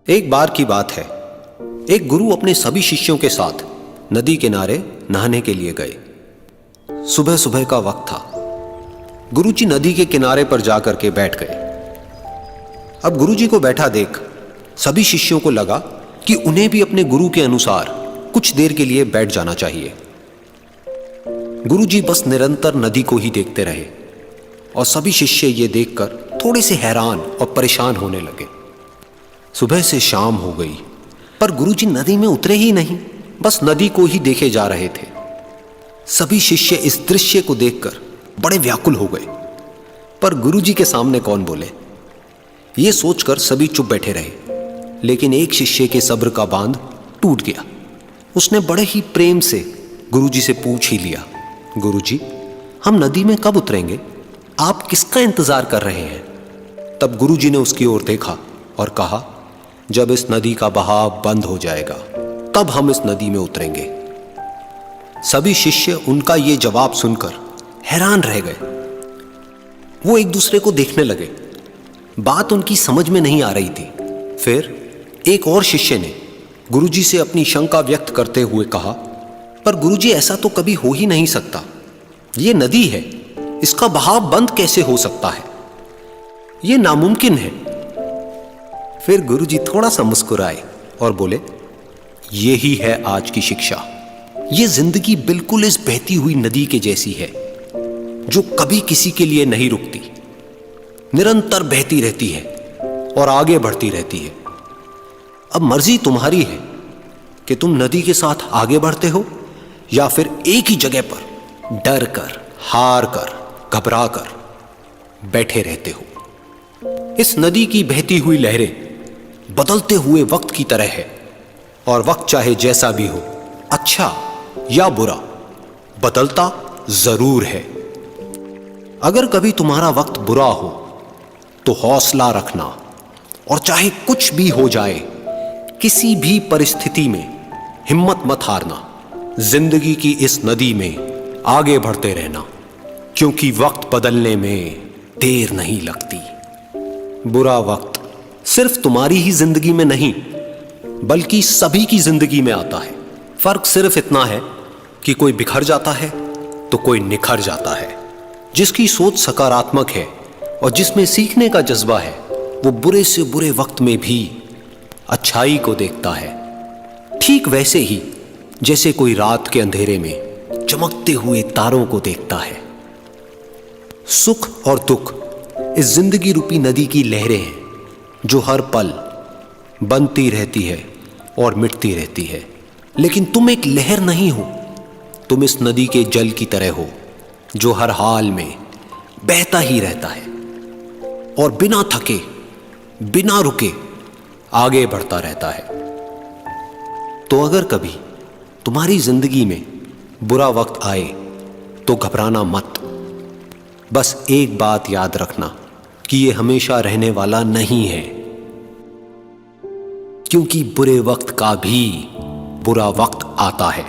एक बार की बात है, एक गुरु अपने सभी शिष्यों के साथ नदी किनारे नहाने के लिए गए। सुबह सुबह का वक्त था। गुरुजी नदी के किनारे पर जाकर के बैठ गए। अब गुरुजी को बैठा देख सभी शिष्यों को लगा कि उन्हें भी अपने गुरु के अनुसार कुछ देर के लिए बैठ जाना चाहिए। गुरुजी बस निरंतर नदी को ही देखते रहे और सभी शिष्य ये देखकर थोड़े से हैरान और परेशान होने लगे। सुबह से शाम हो गई पर गुरुजी नदी में उतरे ही नहीं, बस नदी को ही देखे जा रहे थे। सभी शिष्य इस दृश्य को देखकर बड़े व्याकुल हो गए, पर गुरुजी के सामने कौन बोले, ये सोचकर सभी चुप बैठे रहे। लेकिन एक शिष्य के सब्र का बांध टूट गया। उसने बड़े ही प्रेम से गुरुजी से पूछ ही लिया, गुरुजी, हम नदी में कब उतरेंगे? आप किसका इंतजार कर रहे हैं? तब गुरुजी ने उसकी ओर देखा और कहा, जब इस नदी का बहाव बंद हो जाएगा तब हम इस नदी में उतरेंगे। सभी शिष्य उनका ये जवाब सुनकर हैरान रह गए। वो एक दूसरे को देखने लगे। बात उनकी समझ में नहीं आ रही थी। फिर एक और शिष्य ने गुरुजी से अपनी शंका व्यक्त करते हुए कहा, पर गुरुजी, ऐसा तो कभी हो ही नहीं सकता। ये नदी है, इसका बहाव बंद कैसे हो सकता है? ये नामुमकिन है। फिर गुरुजी थोड़ा सा मुस्कुराए और बोले, यही है आज की शिक्षा। ये जिंदगी बिल्कुल इस बहती हुई नदी के जैसी है, जो कभी किसी के लिए नहीं रुकती, निरंतर बहती रहती है और आगे बढ़ती रहती है। अब मर्जी तुम्हारी है कि तुम नदी के साथ आगे बढ़ते हो या फिर एक ही जगह पर डर कर, हार कर, घबरा कर बैठे रहते हो। इस नदी की बहती हुई लहरें बदलते हुए वक्त की तरह है, और वक्त चाहे जैसा भी हो, अच्छा या बुरा, बदलता जरूर है। अगर कभी तुम्हारा वक्त बुरा हो तो हौसला रखना, और चाहे कुछ भी हो जाए, किसी भी परिस्थिति में हिम्मत मत हारना। जिंदगी की इस नदी में आगे बढ़ते रहना, क्योंकि वक्त बदलने में देर नहीं लगती। बुरा वक्त सिर्फ तुम्हारी ही जिंदगी में नहीं, बल्कि सभी की जिंदगी में आता है। फर्क सिर्फ इतना है कि कोई बिखर जाता है तो कोई निखर जाता है। जिसकी सोच सकारात्मक है और जिसमें सीखने का जज्बा है, वो बुरे से बुरे वक्त में भी अच्छाई को देखता है। ठीक वैसे ही जैसे कोई रात के अंधेरे में चमकते हुए तारों को देखता है। सुख और दुख इस जिंदगी रूपी नदी की लहरें हैं, जो हर पल बनती रहती है और मिटती रहती है। लेकिन तुम एक लहर नहीं हो, तुम इस नदी के जल की तरह हो, जो हर हाल में बहता ही रहता है और बिना थके, बिना रुके आगे बढ़ता रहता है। तो अगर कभी तुम्हारी जिंदगी में बुरा वक्त आए तो घबराना मत। बस एक बात याद रखना कि ये हमेशा रहने वाला नहीं है, क्योंकि बुरे वक्त का भी बुरा वक्त आता है।